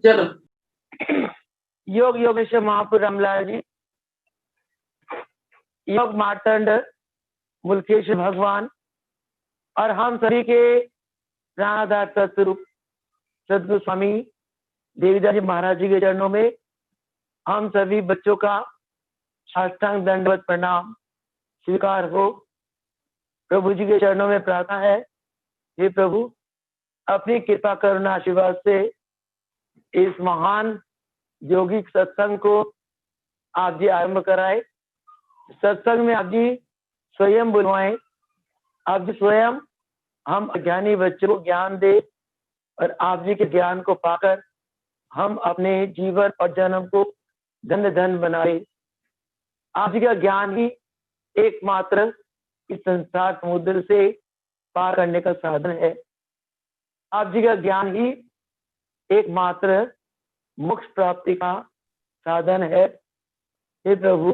चलो। योग योगेश्वर महापुर रामलाल जी, योग मार्तंड मुल्केश्वर भगवान और हम सभी के प्राणाधार तत्वरूप सदगुरु स्वामी देवीदास जी महाराज जी के चरणों में हम सभी बच्चों का साष्टांग दंडवत प्रणाम स्वीकार हो। प्रभु जी के चरणों में प्रार्थना है, हे प्रभु अपनी कृपा करुणा आशीर्वाद से इस महान यौगिक सत्संग को आप जी आरंभ कराए। सत्संग में आप जी स्वयं बुलवाएं, आप जी स्वयं हम अज्ञानी बच्चों को ज्ञान दे और आप जी के ज्ञान को पाकर हम अपने जीवन और जन्म को धन्य धन्य बनाए। आप जी का ज्ञान ही एकमात्र इस संसार समुद्र से पार करने का साधन है। आप जी का ज्ञान ही एकमात्र मोक्ष प्राप्ति का साधन है। हे प्रभु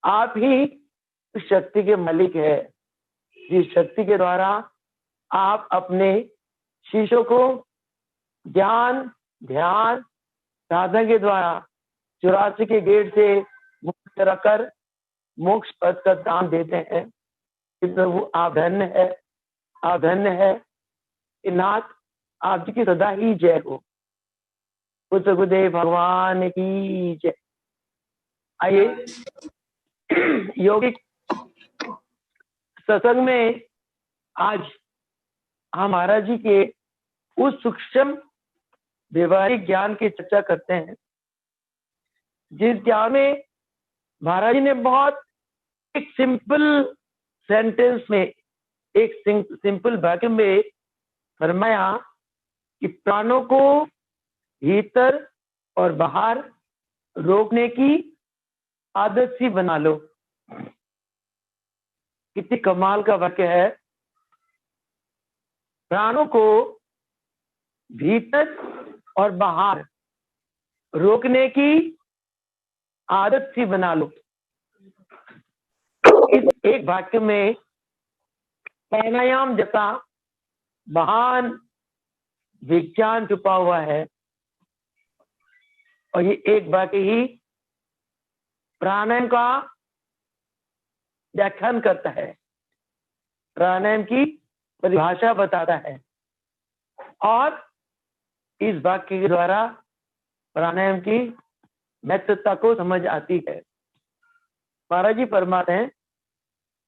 आप ही उस शक्ति के मालिक है जिस शक्ति के द्वारा आप अपने शिष्यों को ज्ञान ध्यान साधन के द्वारा 84 के गेट से मुक्त कराकर मोक्ष पद का दान देते हैं। कि प्रभु आप धन्य है, आप धन्य है। नाथ आप जी की सदा ही जय हो। पुत्र गुरुदेव भगवान की जय। आइए यौगिक सत्संग में आज हम महाराज जी के उस सूक्ष्म व्यवहारिक ज्ञान की चर्चा करते हैं जिस ज्ञान में महाराज जी ने बहुत एक सिंपल सेंटेंस में एक सिंपल वाक्य में फरमाया कि प्राणों को भीतर और बाहर रोकने की आदत सी बना लो। कितनी कमाल का वाक्य है। प्राणों को भीतर और बाहर रोकने की आदत सी बना लो। इस एक वाक्य में प्राणायाम जैसा महान विज्ञान छुपा हुआ है और ये एक वाक्य ही प्राणायाम का व्याख्यान करता है, प्राणायाम की परिभाषा बताता है और इस वाक्य के द्वारा प्राणायाम की महत्वता को समझ आती है। महाराज जी फरमाते हैं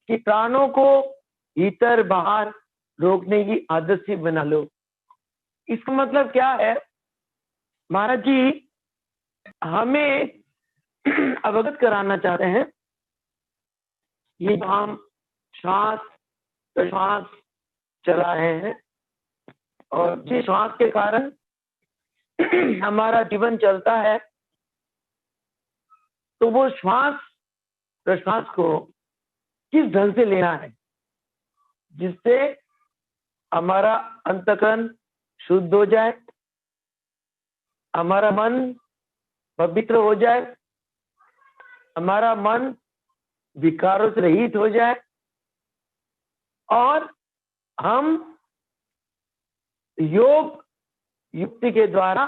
कि प्राणों को भीतर बाहर रोकने की आदत सी बना लो। इसका मतलब क्या है? महाराज जी हमें अवगत कराना चाहते हैं ये हम श्वास प्रश्वास चला रहे हैं और जिस श्वास के कारण हमारा जीवन चलता है तो वो श्वास प्रश्वास को किस ढंग से लेना है जिससे हमारा अंतःकरण शुद्ध हो जाए, हमारा मन पवित्र हो जाए, हमारा मन विकारों से रहित हो जाए और हम योग युक्ति के द्वारा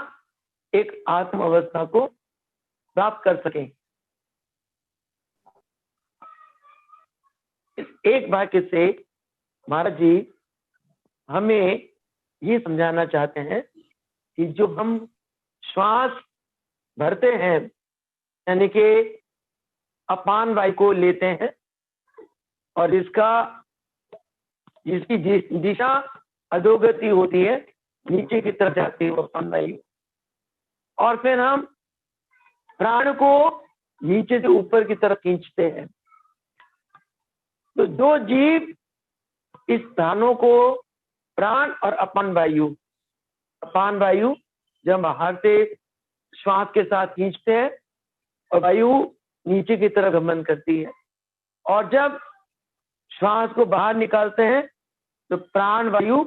एक आत्म अवस्था को प्राप्त कर सकें। इस एक वाक्य से महाराज जी हमें ये समझाना चाहते हैं कि जो हम श्वास भरते हैं यानी कि अपान वायु को लेते हैं और जिसकी दिशा अधोगति होती है, नीचे की तरफ जाती है वो अपान वायु, और फिर हम प्राण को नीचे से ऊपर की तरफ खींचते हैं। तो दो जीव इस प्राणों को प्राण और अपान वायु जब बाहर से श्वास के साथ खींचते हैं और वायु नीचे की तरफ गमन करती है और जब श्वास को बाहर निकालते हैं तो प्राण वायु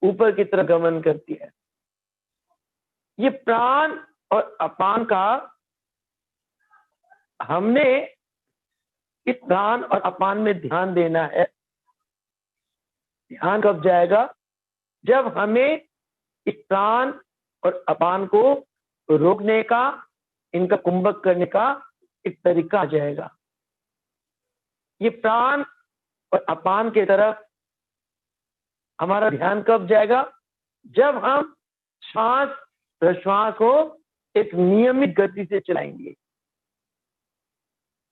ऊपर की तरफ गमन करती है। ये प्राण और अपान का हमने इस प्राण और अपान में ध्यान देना है। ध्यान कब जाएगा? जब हमें इस प्राण और अपान को रोकने का, इनका कुंभक करने का एक तरीका आ जाएगा। ये प्राण और अपान की तरफ हमारा ध्यान कब जाएगा? जब हम श्वास प्रश्वास को एक नियमित गति से चलाएंगे।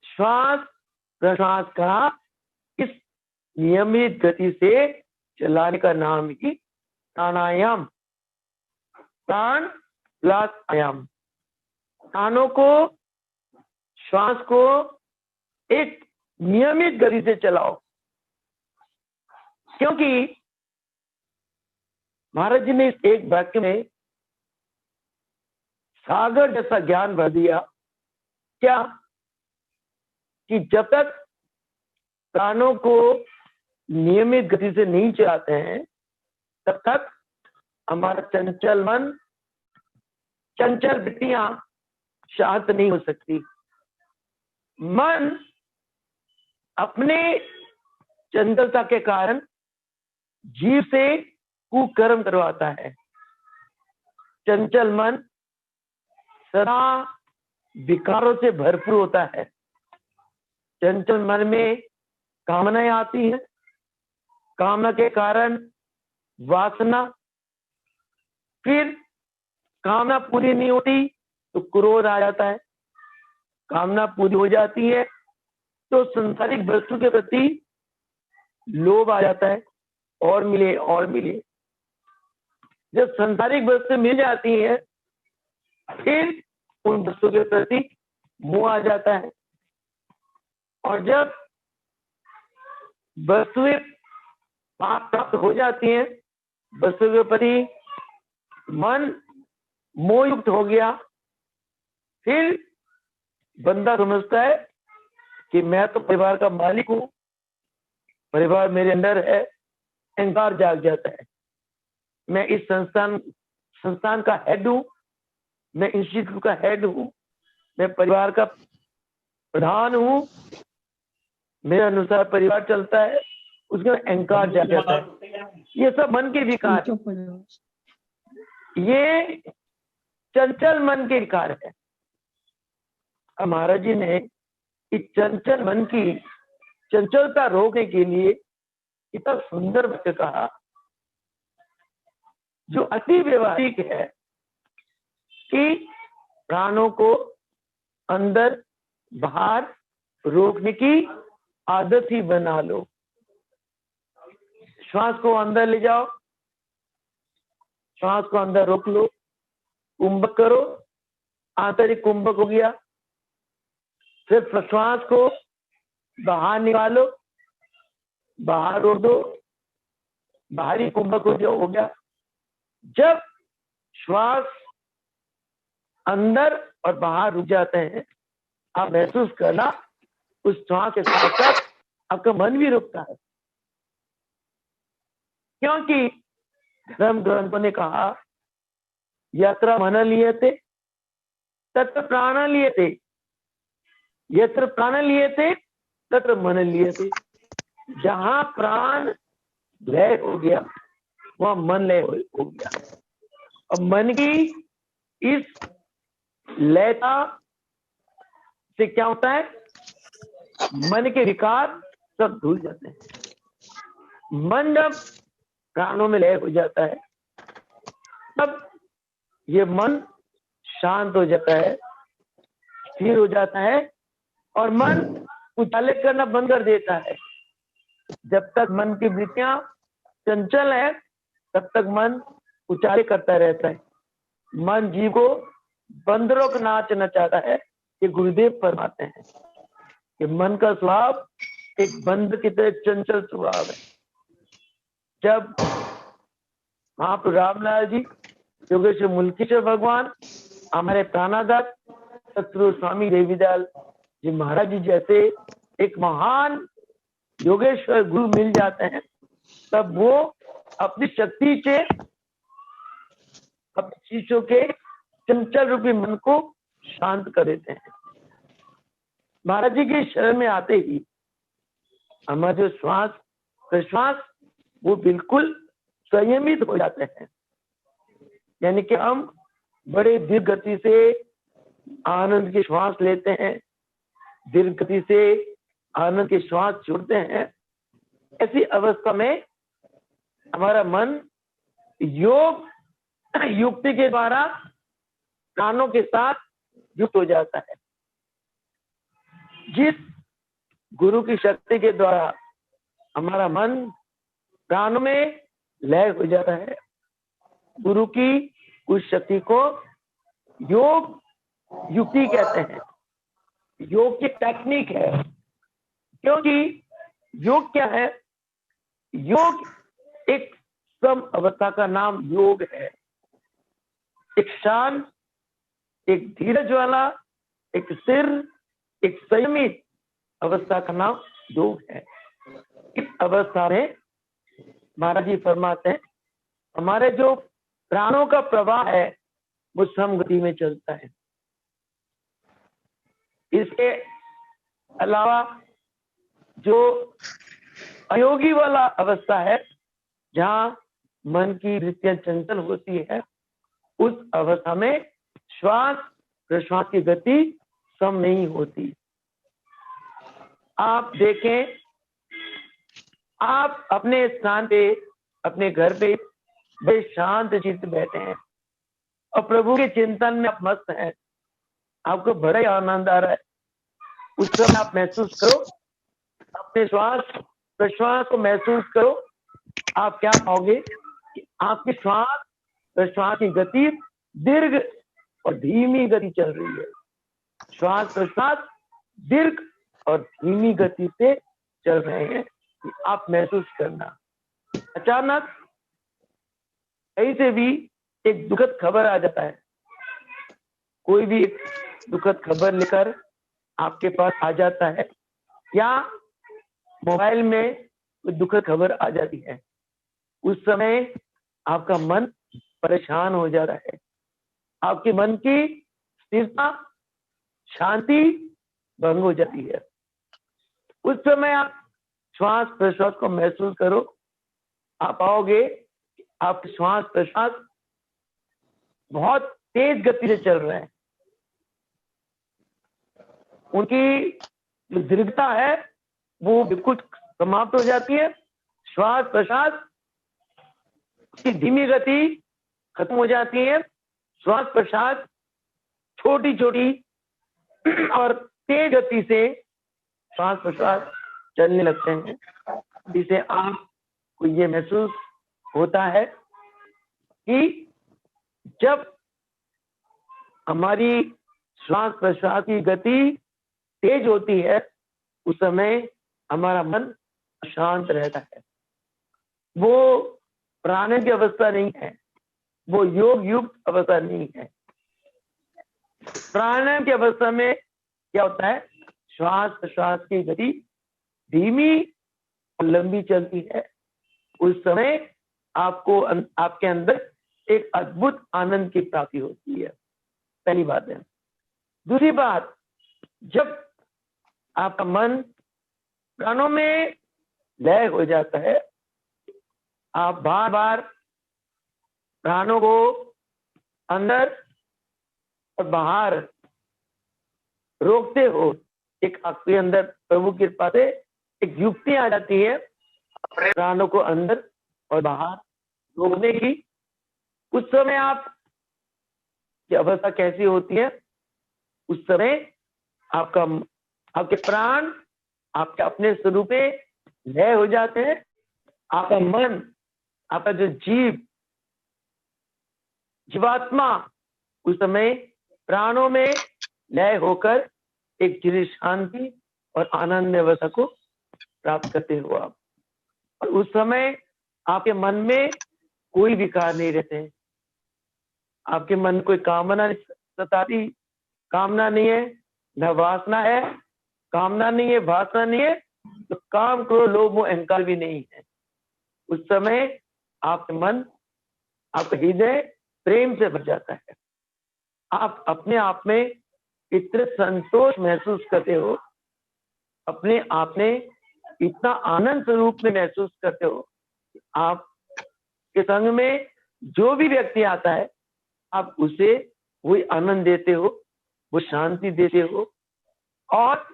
श्वास प्रश्वास का इस नियमित गति से चलाने का नाम ही प्राणायाम, प्राण प्लस आयाम। प्राणों को, श्वास को एक नियमित गति से चलाओ, क्योंकि महाराज जी ने इस एक वाक्य में सागर जैसा ज्ञान भर दिया। क्या? कि जब तक प्राणों को नियमित गति से नहीं चलाते हैं, तब तक हमारा चंचल मन, चंचल वृत्तियां शांत नहीं हो सकती। मन अपने चंचलता के कारण जीव से कुकर्म करवाता है। चंचल मन सदा विकारों से भरपूर होता है। चंचल मन में कामनाएं आती हैं, कामना के कारण वासना, फिर कामना पूरी नहीं होती तो क्रोध आ जाता है, कामना पूरी हो जाती है तो संसारिक वस्तु के प्रति लोभ आ जाता है, और मिले और मिले। जब संसारिक वस्तु मिल जाती है, फिर उन वस्तु के प्रति मोह आ जाता है, और जब वस्तुएं प्राप्त हो जाती हैं, वस्तु के प्रति मन मोहयुक्त हो गया, फिर बंदा समझता है कि मैं तो परिवार का मालिक हूं, परिवार मेरे अंडर है। अहंकार जाग जाता है। मैं इस संस्थान का हेड हूं, मैं इंस्टीट्यूट का हेड हूं, मैं परिवार का प्रधान हूं, मेरे अनुसार परिवार चलता है। उसका अहंकार जाग जाता है। ये सब मन के विकार, ये चंचल मन के विकार है। अब महाराज जी ने इस चंचल मन की चंचलता रोकने के लिए इतना सुंदर वाक्य कहा, जो अति व्यवहारिक है, कि प्राणों को अंदर बाहर रोकने की आदत ही बना लो। श्वास को अंदर ले जाओ, श्वास को अंदर रोक लो, कुंभक करो, आंतरिक कुंभक हो गया। फिर प्रश्वास को बाहर निकालो, बाहर रोक दो, बाहरी कुंभक हो गया। जब श्वास अंदर और बाहर रुक जाते हैं, आप महसूस करना उस श्वास के साथ साथ आपका मन भी रुकता है, क्योंकि धर्म ग्रंथों ने कहा, यत्र मन लियते तत्र प्राण लियते, यत्र प्राण लियते तत्र मन लियते। जहां प्राण लय हो गया, वहां मन लय हो गया। और मन की इस लयता से क्या होता है? मन के विकार सब धुल जाते हैं। मन जब प्राणों में लय हो जाता है, तब ये मन शांत हो जाता है, स्थिर हो जाता है, और मन उछाले करना बंद कर देता है। जब तक मन की वृत्तियां चंचल है, तब तक मन उछाले करता रहता है। मन जीव को बंदरों का नाच नचाता है, ये गुरुदेव फरमाते हैं कि मन का स्वभाव एक बंदर की तरह चंचल स्वभाव है। जब महाप्रभु रामलाल जी, योगेश्वर मुल्कीश्वर भगवान, हमारे प्राणाध्यक्ष सतगुरु स्वामी देवीदास जी महाराज जी जैसे एक महान योगेश्वर गुरु मिल जाते हैं, तब वो अपनी शक्ति से अपने शिष्यों के चंचल रूपी मन को शांत कर देते हैं। महाराज जी के शरण में आते ही हमारा जो श्वास प्रश्वास वो बिल्कुल संयमित हो जाते हैं। यानी कि हम बड़े दीर्घ गति से आनंद की श्वास लेते हैं, दीर्घ गति से आनंद की श्वास छोड़ते हैं। ऐसी अवस्था में हमारा मन योग युक्ति के द्वारा प्राणों के साथ युक्त हो जाता है। जिस गुरु की शक्ति के द्वारा हमारा मन प्राणों में लय हो जाता है, गुरु की उस शक्ति को योग युक्ति कहते हैं। योग की टेक्निक है, क्योंकि योग क्या है? योग एक सम अवस्था का नाम योग है। एक शांत, एक धीरज वाला, एक स्थिर, एक संयमित अवस्था का नाम योग है। इस अवस्था में महाराज जी फरमाते हैं हमारे जो प्राणों का प्रवाह है वो समगति में चलता है। इसके अलावा जो अयोगी वाला अवस्था है, जहां मन की वृत्तियां चंचल होती है, उस अवस्था में श्वास प्रश्वास की गति सम नहीं होती। आप देखें, आप अपने स्थान पे, अपने घर पे बड़े शांत चित्त बैठे हैं और प्रभु के चिंतन में आप मस्त हैं, आपको बड़ा ही आनंद आ रहा है। उस समय आप महसूस करो, अपने श्वास प्रश्वास को महसूस करो। आप क्या पाओगे कि आपकी श्वास प्रश्वास की गति दीर्घ और धीमी गति चल रही है। श्वास प्रश्वास दीर्घ और धीमी गति से चल रहे हैं, आप महसूस करना। अचानक कहीं से भी एक दुखद खबर आ जाता है, कोई भी एक दुखद खबर लेकर आपके पास आ जाता है, या मोबाइल में कोई दुखद खबर आ जाती है, उस समय आपका मन परेशान हो जा रहा है, आपके मन की स्थिरता शांति भंग हो जाती है। उस समय आप श्वास प्रश्वास को महसूस करो, आप पाओगे आपके श्वास प्रश्वास बहुत तेज गति से चल रहे हैं। उनकी जो दीर्घता है वो बिल्कुल समाप्त हो जाती है। श्वास प्रश्वास की धीमी गति खत्म हो जाती है। श्वास प्रश्वास छोटी छोटी और तेज गति से श्वास प्रश्वास चलने लगते हैं, जिसे आपको ये महसूस होता है कि जब हमारी श्वास प्रश्वास की गति तेज होती है, उस समय हमारा मन शांत रहता है। वो प्राणायाम की अवस्था नहीं है, वो योग युक्त अवस्था नहीं है। प्राणायाम की अवस्था में क्या होता है? श्वास प्रश्वास की गति धीमी और लंबी चलती है। उस समय आपको आपके अंदर एक अद्भुत आनंद की प्राप्ति होती है। पहली बात है। दूसरी बात, जब आपका मन प्राणों में लय हो जाता है, आप बार बार प्राणों को अंदर और बाहर रोकते हो। एक आपके अंदर प्रभु की कृपा से एक युक्ति आ जाती है प्राणों को अंदर और बाहर रोकने की। उस समय आप की अवस्था कैसी होती है? उस समय आपके प्राण आपके अपने स्वरूप में लय हो जाते हैं। आपका मन, आपका जो जीवात्मा उस समय प्राणों में लय होकर एक चिर शांति और आनंद अवस्था को प्राप्त करते हो आप। और उस समय आपके मन में कोई विकार नहीं रहते। आपके मन में कोई कामना सताती, कामना नहीं है, न वासना है, कामना नहीं है, वासना नहीं है, तो काम क्रोध लोभ मोह अहंकार भी नहीं है। उस समय आपका मन, आपका हृदय प्रेम से भर जाता है। आप अपने आप में इतने संतोष महसूस करते हो, अपने आप में इतना आनंद स्वरूप में महसूस करते हो। आप के संग में जो भी व्यक्ति आता है, आप उसे वही आनंद देते हो, वो शांति देते हो, और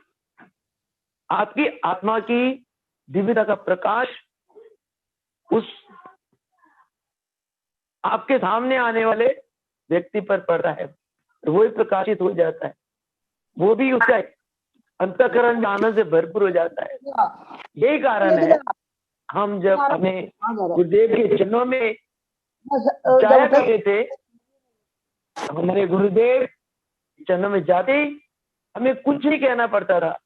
आपकी आत्मा की दिव्यता का प्रकाश उस आपके सामने आने वाले व्यक्ति पर पड़ रहा है, तो वही प्रकाशित हो जाता है, वो भी उसका अंतःकरण में आनंद से भरपूर हो जाता है। यही कारण है हम जब अपने गुरुदेव के चरणों में जाया करते थे, हमारे गुरुदेव चरणों में जाते ही हमें कुछ नहीं कहना पड़ता था,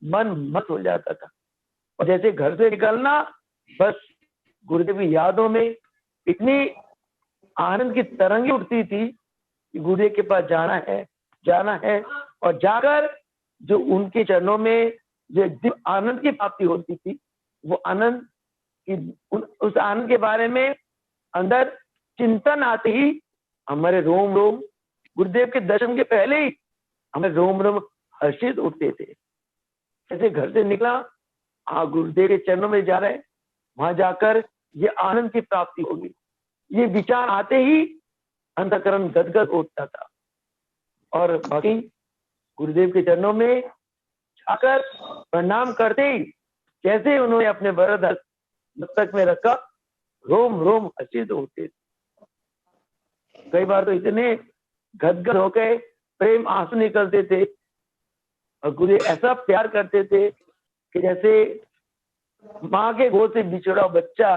मन मत हो जाता था। और जैसे घर से निकलना, बस गुरुदेव की यादों में इतनी आनंद की तरंगे उठती थी कि गुरुदेव के पास जाना है, और जाकर जो उनके चरणों में जो आनंद की प्राप्ति होती थी, वो आनंद की उस आनंद के बारे में अंदर चिंतन आते ही हमारे रोम रोम, गुरुदेव के दर्शन के पहले ही हमारे रोम रोम हर्षित उठते थे। जैसे घर से निकला, हाँ गुरुदेव के चरणों में जा रहे, वहां जाकर ये आनंद की प्राप्ति होगी, ये विचार आते ही अंतःकरण गदगद उठता था। और बाकी गुरुदेव के चरणों में जाकर प्रणाम करते ही जैसे उन्होंने अपने वरद मस्तक में रखा, रोम रोम हर्षित होते थे। कई बार तो इतने गदगद होकर प्रेम आंसू निकलते थे, और गुरुदेव ऐसा प्यार करते थे कि जैसे माँ के गोद से बिछड़ा बच्चा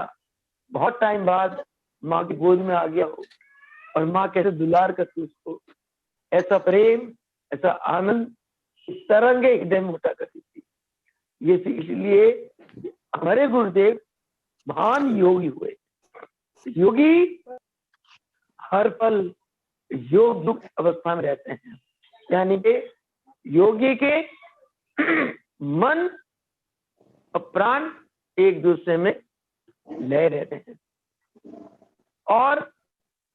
बहुत टाइम बाद माँ की गोद में आ गया हो, और माँ कैसे दुलार करती उसको, ऐसा प्रेम, ऐसा आनंद तरंगे हृदय में उठा करती थी। ये इसलिए हमारे गुरुदेव महान योगी हुए। योगी हर पल योग युक्त अवस्था में रहते हैं, यानी कि योगी के मन और प्राण एक दूसरे में लय रहते हैं, और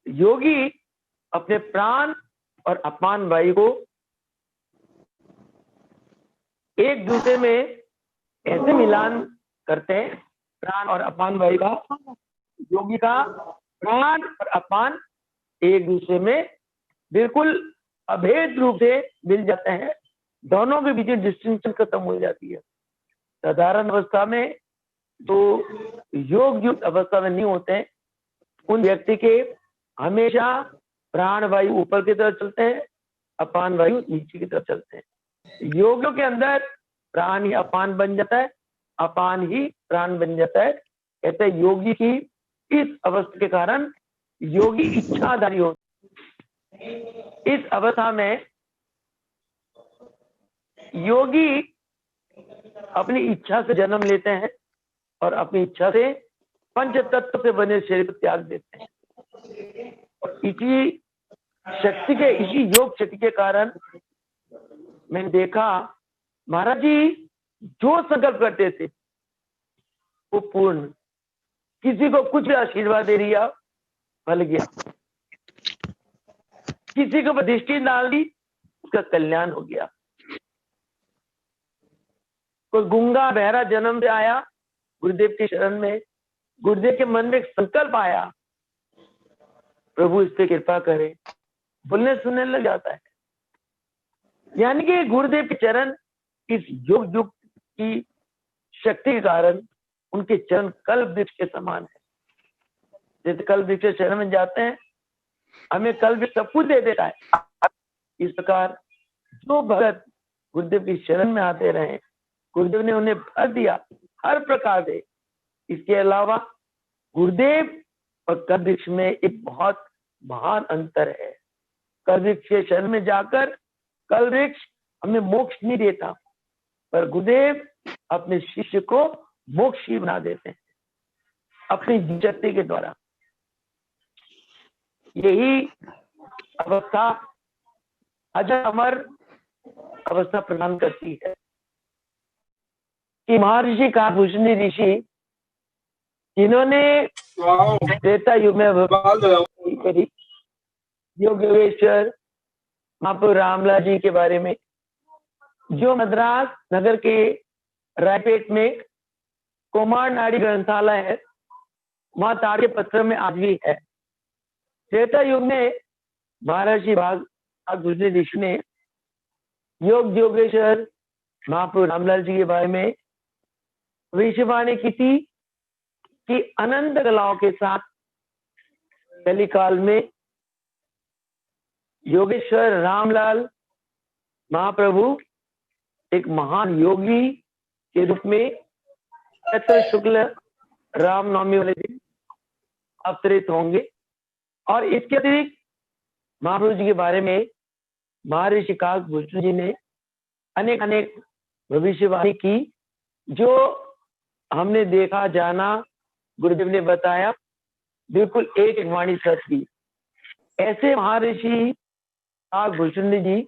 योगी अपने प्राण और अपान वायु को एक दूसरे में ऐसे मिलान करते हैं, प्राण और अपान वायु का, योगी का प्राण और अपान एक दूसरे में बिल्कुल अभेद रूप से मिल जाते हैं, दोनों के बीच डिस्टिंक्शन खत्म हो जाती है। साधारण अवस्था में तो योग युक्त अवस्था में नहीं होते हैं, उन व्यक्ति के हमेशा प्राण वायु ऊपर की तरफ चलते हैं, अपान वायु नीचे की तरफ चलते हैं। योगियों के अंदर प्राण ही अपान बन जाता है, अपान ही प्राण बन जाता है। ऐसे योगी की इस अवस्था के कारण योगी इच्छाधारी होता है। इस अवस्था में योगी अपनी इच्छा से जन्म लेते हैं और अपनी इच्छा से पंच तत्व से बने शरीर को त्याग देते हैं, और इसी शक्ति के, इसी योग शक्ति के कारण मैंने देखा महाराज जी जो संकल्प करते थे वो पूर्ण, किसी को कुछ आशीर्वाद दे दिया फल गया, किसी को दृष्टि डाल दी उसका कल्याण हो गया। कोई गूंगा बहरा जन्म से आया गुरुदेव के शरण में, गुरुदेव के मन में एक संकल्प आया, प्रभु इस पे कृपा करे, बोलने सुनने लग जाता है। यानी कि गुरुदेव के चरण इस योग युग की शक्ति के कारण उनके चरण कल्प वृक्ष के समान है। जैसे कल्प वृक्ष के चरण में जाते हैं, हमें कल्प वृक्ष सब कुछ दे देता है, इस प्रकार जो भगत गुरुदेव की शरण में आते रहे, गुरुदेव ने उन्हें भर दिया हर प्रकार से। इसके अलावा गुरुदेव और कल्प वृक्ष में एक बहुत महान अंतर है। कल्प वृक्ष के शरण में जाकर कल्प वृक्ष हमें मोक्ष नहीं देता, पर गुरुदेव अपने शिष्य को मोक्षी बना देते हैं अपनी शक्ति के द्वारा। यही अवस्था अजर अमर अवस्था प्रदान करती है कि महर्षि काकभूषणी ऋषि, जिन्होंने त्रेता युग में करी, योगेश्वर महाप्रभु रामलाल जी के बारे में, जो मद्रास नगर के रायपेट में कुमार नाड़ी ग्रंथालय है, वहां ताड़के पत्र में आज भी है। त्रेता युग में महर्षि भागवत ऋषि ने योग योगेश्वर महाप्रभु रामलाल जी के बारे में भविष्यवाणी की थी कि अनंत कलाओं के साथ कलिकाल में योगेश्वर रामलाल महाप्रभु एक महान योगी के रूप में चैत्र शुक्ल रामनवमी वाले दिन अवतरित होंगे। और इसके अतिरिक्त महाप्रभु जी के बारे में महर्षि काकभूषण जी ने अनेक अनेक भविष्यवाणी की, जो हमने देखा जाना, गुरुदेव ने बताया, बिल्कुल एक एक वाणी सच की। ऐसे महर्षि काकभूषण जी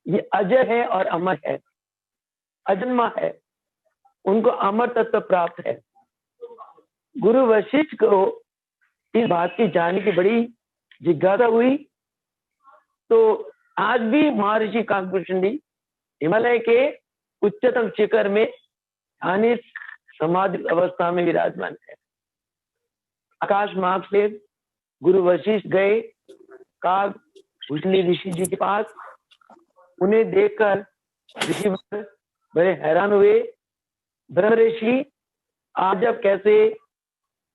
ये अजय है और अमर है, अजन्मा है, उनको अमर तत्व प्राप्त है। गुरु वशिष्ठ को इस बात की जानने की बड़ी जिज्ञासा हुई, तो आज भी महर्षि काकभूषण जी हिमालय के उच्चतम शिखर में ध्यानित समाधि अवस्था में विराजमान है। आकाश मार्ग से गुरु वशिष्ठ गए काकभूषण ऋषि जी के पास। उन्हें देखकर ऋषि बड़े हैरान हुए। ब्रह्म ऋषि, आज अब कैसे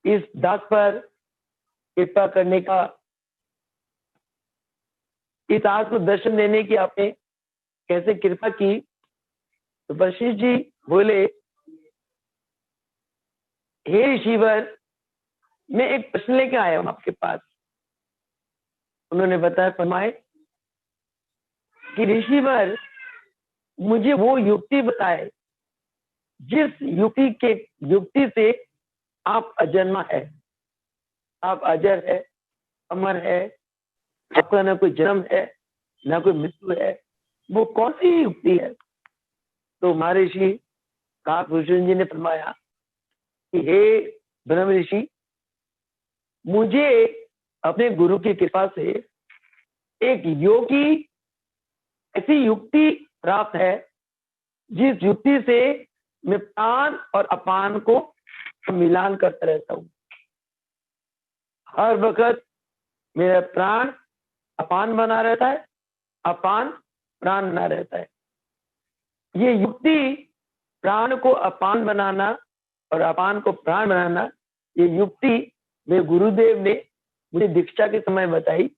इस दास पर कृपा करने का, इस दास को दर्शन देने की आपने कैसे कृपा की? तो वशिष्ठ जी बोले, हे ऋषिवर, मैं एक प्रश्न लेके आया हूं आपके पास। उन्होंने बताया, फरमाए कि ऋषिवर, मुझे वो युक्ति बताए जिस युक्ति से आप अजन्मा है, आप अजर है, अमर है, आपका ना कोई जन्म है ना कोई मृत्यु है, वो कौन सी युक्ति है? तो महर्षि काकभूषण जी ने फरमाया कि हे ब्रह्म ऋषि, मुझे अपने गुरु की कृपा से एक योगी ऐसी युक्ति प्राप्त है जिस युक्ति से मैं प्राण और अपान को मिलान करता रहता हूं। हर वक्त मेरा प्राण अपान बना रहता है, अपान प्राण बना रहता है। ये युक्ति, प्राण को अपान बनाना और अपान को प्राण बनाना, ये युक्ति मेरे गुरुदेव ने मुझे दीक्षा के समय बताई,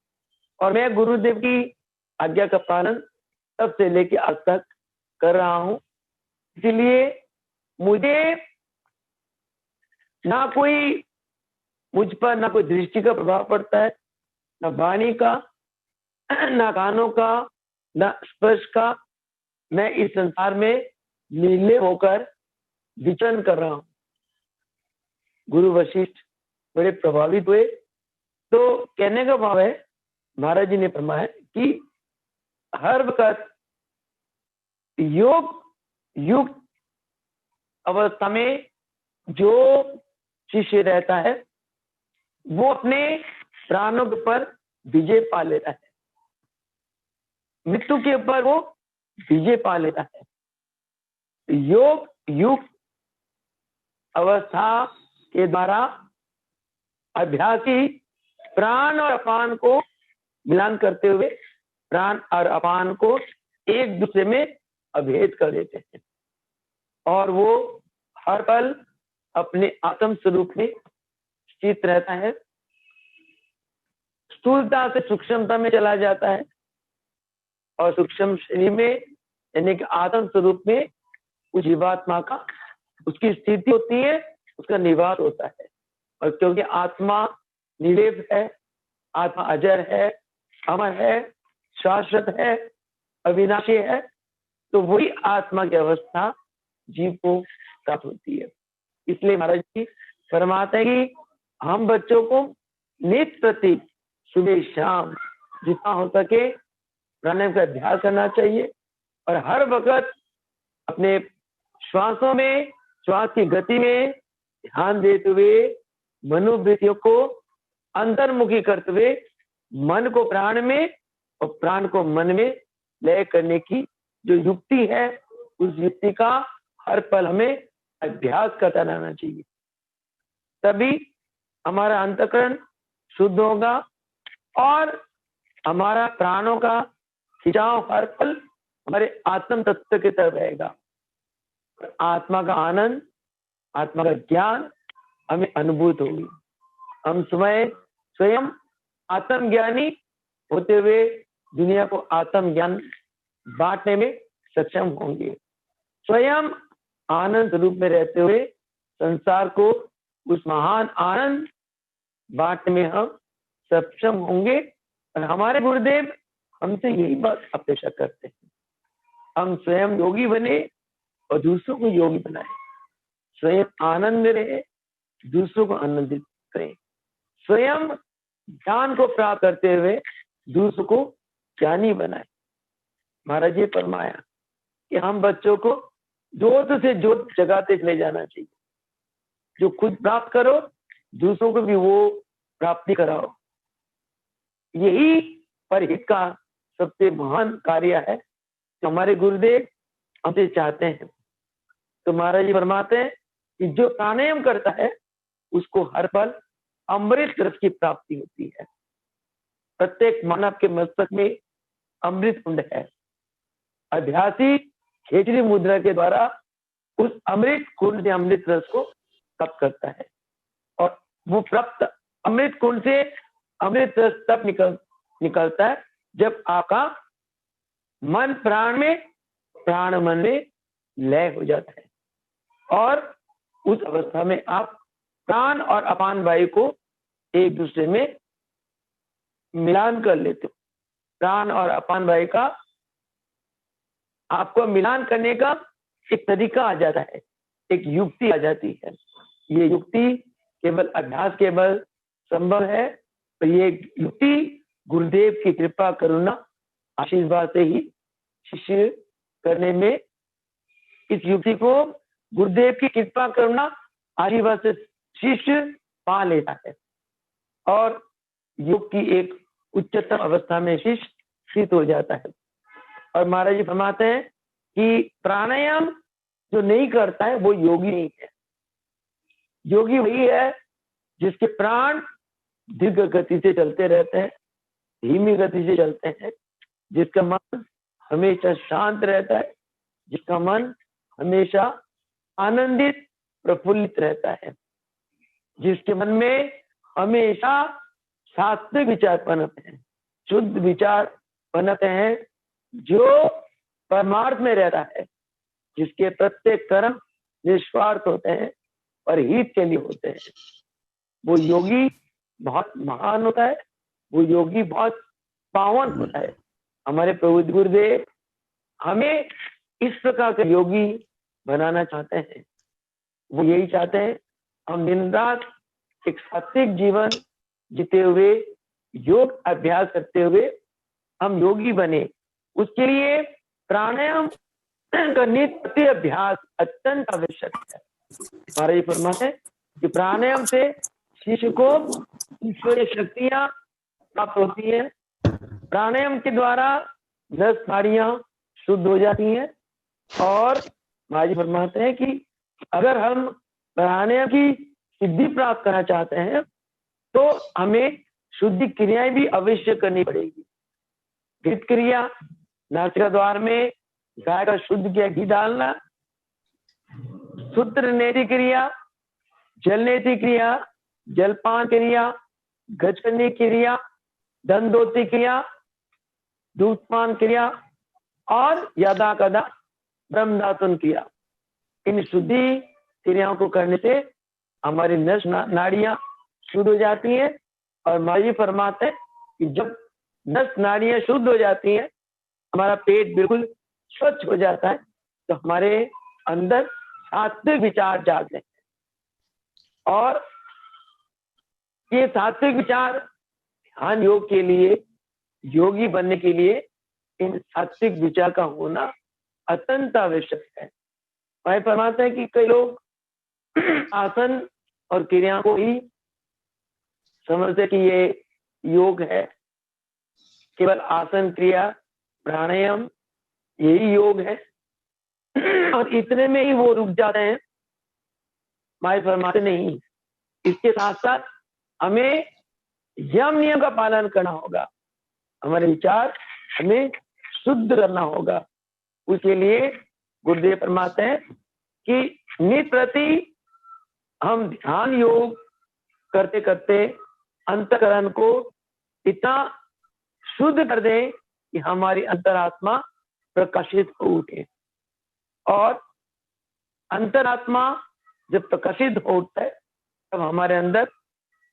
और मैं गुरुदेव की आज्ञा का पालन तब से लेके आज तक कर रहा हूं। इसलिए मुझे ना कोई, मुझ पर ना कोई दृष्टि का प्रभाव पड़ता है, ना वाणी का, ना कानों का, ना स्पर्श का। मैं इस संसार में निर्लेप होकर विचरण कर रहा हूं। गुरु वशिष्ठ बड़े प्रभावित हुए। तो कहने का भाव है, महाराज जी ने फरमाया कि हर वक्त योग युक्त अवस्था में जो शिष्य रहता है वो अपने प्राणों के ऊपर विजय पा लेता है, मृत्यु के ऊपर वो विजय पा लेता है। योग युक्त अवस्था के द्वारा अभ्यासी प्राण और अपान को मिलान करते हुए प्राण और अपान को एक दूसरे में अभेद कर देते हैं, और वो हर पल अपने आत्म स्वरूप में स्थित रहता है। स्थूलता से सूक्ष्मता में चला जाता है, और सूक्ष्म शरीर में यानी कि आत्म स्वरूप में उस जीवात्मा का, उसकी स्थिति होती है, उसका निवास होता है। और क्योंकि आत्मा निर्लेप है, आत्मा अजर है, अमर है, शाश्वत है, अविनाशी है, तो वही आत्मा की अवस्था जीव को प्राप्त होती है। इसलिए महाराज जी फरमाते हैं कि हम बच्चों को नित्य प्रति सुबह शाम जितना हो सके प्राणायाम का अभ्यास करना चाहिए, और हर वक्त अपने श्वासों में, श्वास की गति में ध्यान देते हुए मनोवृत्तियों को अंतर्मुखी करते हुए मन को प्राण में और प्राण को मन में लय करने की जो युक्ति है, उस युक्ति का हर पल हमें अभ्यास करता रहना चाहिए। तभी हमारा अंतःकरण शुद्ध होगा और हमारा प्राणों का खिंचाव हर पल हमारे आत्म तत्व की तरफ रहेगा। आत्मा का आनंद, आत्मा का ज्ञान हमें अनुभूत होगी। हम स्वयं आत्मज्ञानी होते हुए दुनिया को आत्मज्ञान बांटने में सक्षम होंगे। स्वयं आनंद रूप में रहते हुए संसार को उस महान आनंद बांटने में हम सक्षम होंगे। और हमारे गुरुदेव हमसे यही बात अपेक्षा करते हैं, हम स्वयं योगी बने और दूसरों को योगी बनाए, स्वयं आनंद रहे, दूसरों को आनंदित करें, स्वयं ज्ञान को प्राप्त करते हुए दूसरों को ज्ञानी बनाए। महाराज जी फरमाया कि हम बच्चों को जोत से जोत जगाते चले जाना चाहिए। जो खुद प्राप्त करो, दूसरों को भी वो प्राप्ति कराओ। यही परहित का सबसे महान कार्य है जो हमारे गुरुदेव हमसे चाहते हैं। तो महाराज जी फरमाते हैं कि जो प्राणायाम करता है उसको हर पल अमृत रस की प्राप्ति होती है। प्रत्येक मानव के मस्तक में अमृत कुंड है। अभ्यासी खेचरी मुद्रा के द्वारा उस अमृत कुंड से अमृत रस को प्राप्त करता है, और वो प्राप्त अमृत कुंड से अमृत रस तब निकलता है जब आपका मन प्राण में, प्राण मन में लय हो जाता है, और उस अवस्था में आप प्राण और अपान वायु को एक दूसरे में मिलान कर लेते हो। प्राण और अपान वायु का आपको मिलान करने का एक तरीका आ जाता है, एक युक्ति आ जाती है। ये युक्ति केवल अभ्यास के बल संभव है, तो ये युक्ति गुरुदेव की कृपा करुणा आशीर्वाद से ही शिष्य करने में, इस युक्ति को गुरुदेव की कृपा करुणा आशीर्वाद से शिष्य पा लेता है, और योग की एक उच्चतम अवस्था में शिष्य स्थित हो जाता है। और महाराज जी फरमाते हैं कि प्राणायाम जो नहीं करता है वो योगी नहीं है। योगी वही है जिसके प्राण दीर्घ गति से चलते रहते हैं, धीमी गति से चलते हैं, जिसका मन हमेशा शांत रहता है, जिसका मन हमेशा आनंदित प्रफुल्लित रहता है, जिसके मन में हमेशा सात्विक विचार पनपते हैं, शुद्ध विचार पनपते हैं, जो परमार्थ में रहता है, जिसके प्रत्येक कर्म निस्वार्थ होते हैं और हित के लिए होते हैं। वो योगी बहुत महान होता है, वो योगी बहुत पावन होता है। हमारे प्रभु गुरुदेव हमें इस प्रकार के योगी बनाना चाहते हैं। वो यही चाहते हैं हम दिन रात एक सात्विक जीवन जीते हुए, योग अभ्यास करते हुए हम योगी बने। उसके लिए प्राणायाम का नित्य अभ्यास अत्यंत आवश्यक है। महाराज फरमाते हैं कि प्राणायाम से शिष्य को ईश्वरीय शक्तियां प्राप्त होती हैं। प्राणायाम के द्वारा नस नाड़ियां शुद्ध हो जाती हैं, और महाराज जी फरमाते हैं कि अगर हम प्राणायाम की सिद्धि प्राप्त करना चाहते हैं तो हमें शुद्धि क्रियाएं भी अवश्य करनी पड़ेगी। घृत क्रिया, नासिका द्वार में गाय का शुद्ध किया घी डालना, सूत्र नेति क्रिया, जल नेति क्रिया, जलपान क्रिया, गजकर्णी क्रिया, दंडोती क्रिया, दूधपान क्रिया और यदा कदा ब्रह्मदातुन क्रिया। इन शुद्धि क्रियाओं को करने से हमारी नस नाड़ियां शुद्ध हो जाती हैं, और माजी फरमाते हैं कि जब नस नाड़ियां शुद्ध हो जाती हैं, हमारा पेट बिल्कुल स्वच्छ हो जाता है, तो हमारे अंदर सात्विक विचार जागते हैं। और ये सात्विक विचार ध्यान योग के लिए, योगी बनने के लिए इन सात्विक विचार का होना अत्यंत आवश्यक है। भाई फरमाते हैं कि कई लोग आसन और क्रिया को ही समझते कि ये योग है, केवल आसन क्रिया प्राणायाम यही योग है, और इतने में ही वो रुक जाते हैं। भाई फरमाते नहीं, इसके साथ साथ हमें यम नियम का पालन करना होगा। हमारे विचार हमें शुद्ध करना होगा। उसके लिए गुरुदेव फरमाते हैं कि नित प्रति हम ध्यान योग करते करते अंतकरण को इतना शुद्ध कर दें कि हमारी अंतरात्मा प्रकाशित हो उठे। और अंतरात्मा जब प्रकाशित हो उठता है तब हमारे अंदर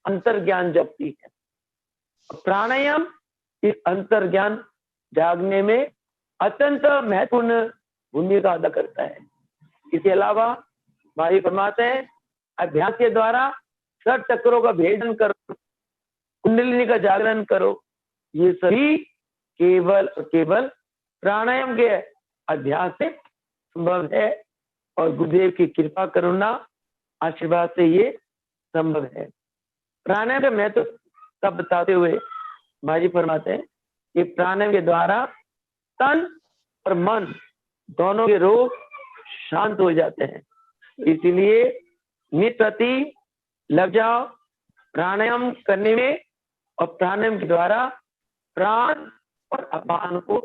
अंतर्ज्ञान जगती है। प्राणायाम इस अंतर्ज्ञान जागने में अत्यंत महत्वपूर्ण भूमिका अदा करता है। इसके अलावा भाई फरमाते हैं अभ्यास के द्वारा सब चक्रों का भेदन करो, कुंडलिनी का जागरण करो। ये सभी केवल और केवल प्राणायाम के अभ्यास से संभव है और गुरुदेव की कृपा करुणा आशीर्वाद से ये संभव है। प्राणायाम का महत्व तब बताते हुए माजी फरमाते हैं कि प्राणायाम के द्वारा तन और मन दोनों के रोग शांत हो जाते हैं। इसीलिए नित प्रति लग जाओ प्राणायाम करने में और प्राणायाम के द्वारा प्राण और अपान को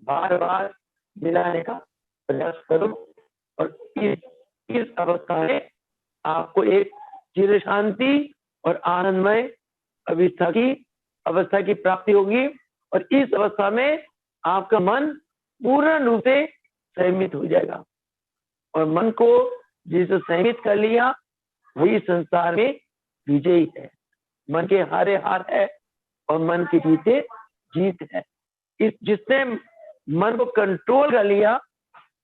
बार बार मिलाने का प्रयास करो और इस अवस्था में आपको एक चिर शांति और आनंदमय अवस्था की प्राप्ति होगी। और इस अवस्था में आपका मन पूर्ण रूप से संयमित हो जाएगा और मन को जिसे संयमित कर लिया वही संसार में विजयी है। मन के हारे हार है और मन के जीते जीत है। जिसने मन को कंट्रोल कर लिया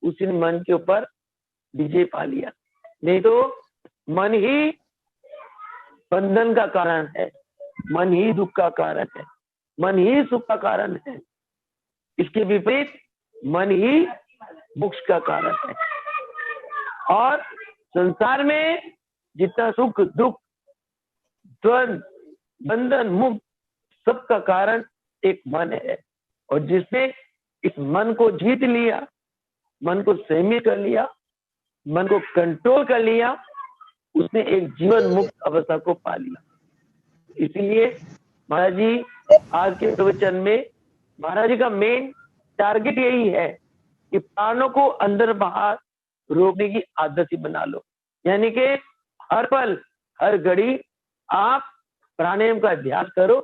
उसने मन के ऊपर विजय पा लिया। नहीं तो मन ही बंधन का कारण है, मन ही दुख का कारण है, मन ही सुख का कारण है। इसके विपरीत मन ही मोक्ष का कारण है। और संसार में जितना सुख दुख द्वंद बंधन मुक्त सबका कारण एक मन है। और जिसने इस मन को जीत लिया, मन को संयमित कर लिया, मन को कंट्रोल कर लिया, उसने एक जीवन मुक्त अवस्था को पा लिया। इसीलिए महाराज जी आज के प्रवचन में महाराज जी का मेन टारगेट यही है कि प्राणों को अंदर बाहर रोकने की आदत ही बना लो। यानी कि हर पल हर घड़ी आप प्राणायाम का अभ्यास करो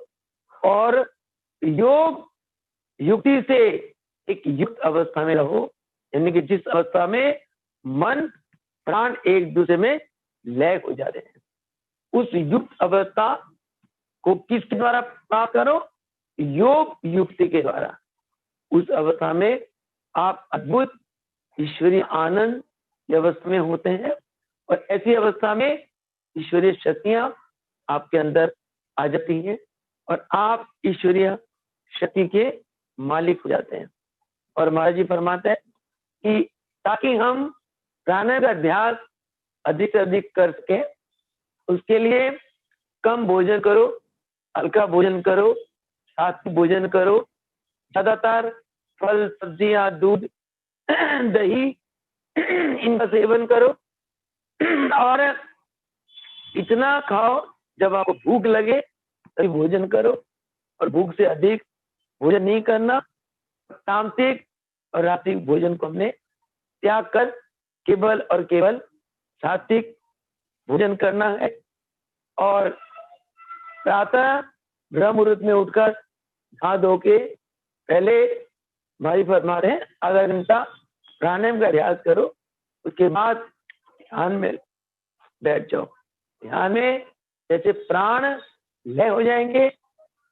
और योग युक्ति से एक युक्त अवस्था में रहो। यानी कि जिस अवस्था में मन प्राण एक दूसरे में लय हो जाते हैं, उस युक्त अवस्था को किसके द्वारा प्राप्त करो? योग युक्ति के द्वारा। उस अवस्था में आप अद्भुत ईश्वरीय आनंद की अवस्था में होते हैं और ऐसी अवस्था में ईश्वरीय शक्तियां आपके अंदर आ जाती हैं और आप ईश्वरीय शक्ति के मालिक हो जाते हैं। और महाराज जी फरमाते हैं कि ताकि हम प्राणायाम का अभ्यास अधिक से अधिक कर सके, उसके लिए कम भोजन करो, हल्का भोजन करो, सात्विक भोजन करो, ज्यादातर फल सब्जियां दूध दही इनका सेवन करो और इतना खाओ जब आपको भूख लगे तभी भोजन करो और भूख से अधिक भोजन नहीं करना। तामसिक और रात्रिक भोजन को हमने त्याग कर केवल और केवल सात्विक भोजन करना है। और प्रातः ब्रह्म मुहूर्त में उठकर नहा धो के पहले भाई फरमा रहे हैं आधा घंटा प्राणायाम का अभ्यास करो, उसके बाद ध्यान में बैठ जाओ। ध्यान में जैसे प्राण लय हो जाएंगे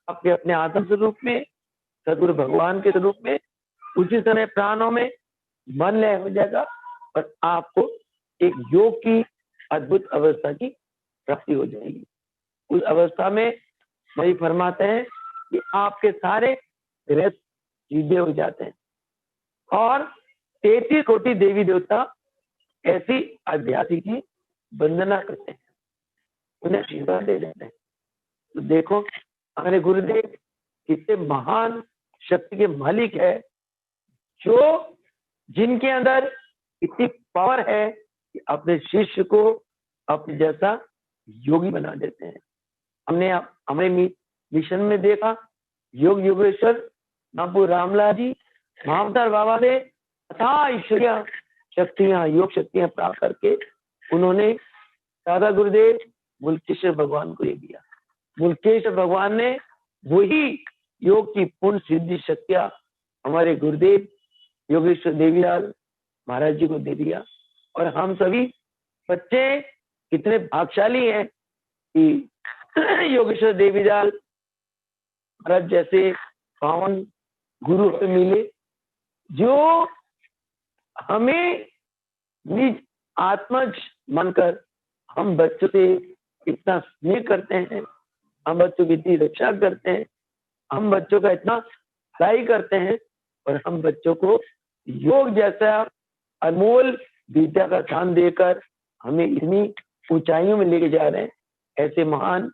आपके अपने आत्म स्वरूप में, सदगुरु भगवान के स्वरूप में, उसी समय प्राणों में मन लय हो जाएगा और आपको एक योग की अद्भुत अवस्था की प्राप्ति हो जाएगी। उस अवस्था में वही फरमाते हैं कि आपके सारे ग्रह सीधे हो जाते हैं और 33 कोटि देवी देवता ऐसी अध्यात्म की वंदना करते हैं, उन्हें आशीर्वाद दे देते हैं। तो देखो हमारे गुरुदेव कितने महान शक्ति के मालिक है, जो जिनके अंदर इतनी पावर है कि अपने शिष्य को अपने जैसा योगी बना देते हैं। हमने हमारे मिशन में देखा योग योगेश्वर महापुर रामलाल जी महावतार बाबा ने अथाह ईश्वरीय शक्तियां, योग शक्तियां प्राप्त करके उन्होंने दादा गुरुदेव मुल्केश्वर भगवान को ये दिया। मुल्केश्वर भगवान ने वही योग की पूर्ण सिद्धि शक्तियां हमारे गुरुदेव योगेश्वर देवीलाल महाराज जी को दे दिया। और हम सभी बच्चे कितने भाग्यशाली हैं कि योगेश्वर देवीलाल महाराज जैसे पावन गुरु से मिले, जो हमें निज आत्मज मानकर हम बच्चों से इतना स्नेह करते हैं, हम बच्चों की इतनी रक्षा करते हैं, हम बच्चों का इतना भलाई करते हैं, और हम बच्चों को योग जैसा अनमोल विद्या का दान देकर हमें इतनी ऊंचाइयों में लेके जा रहे हैं। ऐसे महान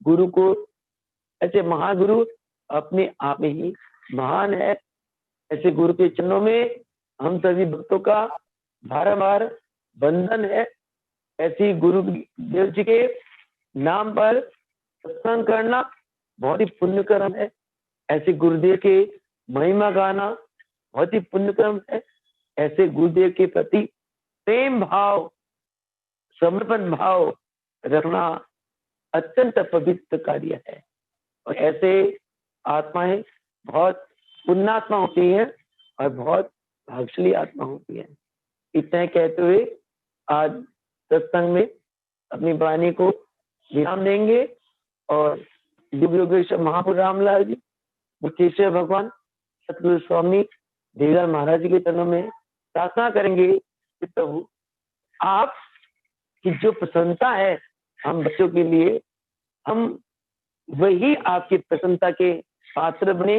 गुरु को, ऐसे महागुरु अपने आप में ही महान है। ऐसे गुरु के चरणों में हम सभी भक्तों का बारंबार वंदन है। ऐसी गुरु देव जी के नाम पर सत्संग करना बहुत ही पुण्य कर्म है। ऐसे गुरुदेव के महिमा गाना बहुत ही पुण्य कर्म है। ऐसे गुरुदेव के प्रति प्रेम भाव, समर्पण भाव रखना अत्यंत पवित्र कार्य है। और ऐसे आत्माएं बहुत पुण्यात्मा होती हैं और बहुत भाग्यशाली आत्मा होती है। इतना कहते हुए आज सत्संग में अपनी वाणी को विराम देंगे और युग योगेश्वर महापुर रामलाल जी, मुकेश्वर भगवान, सतगुरु स्वामी देवीलाल महाराज जी के चरणों में प्रार्थना करेंगे कि प्रभु आप की जो प्रसन्नता है हम बच्चों के लिए, हम वही आपकी प्रसन्नता के पात्र बने,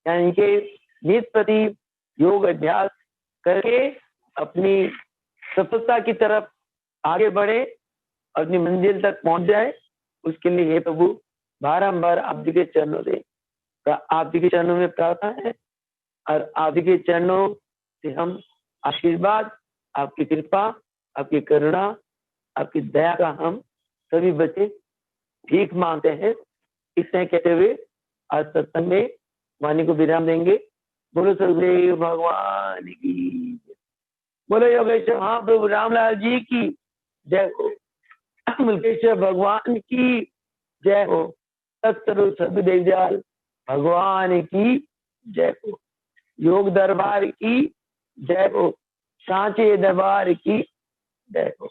यानी कि नित प्रति योग अभ्यास करके अपनी सफलता की तरफ आगे बढ़े, अपनी मंजिल तक पहुंच जाए। उसके लिए हे प्रभु बारंबार आप जी के चरणों से, आप जी के चरणों में प्रार्थना है, और आप जी के चरणों से हम आशीर्वाद, आपकी कृपा, आपकी करुणा, आपकी दया का हम सभी बच्चे भीख मांगते हैं। इतना कहते हुए आज सत्संग में वाणी को विराम देंगे। बोलो सदगुरु भगवान की, बोलो योगेश्वर महाप्रभु रामलाल जी की जय हो, मुल्केश्वर भगवान की जय हो, सतगुरु सदगुरुदेव भगवान की जय हो, योग दरबार की जय हो, सांचे दरबार की जय हो।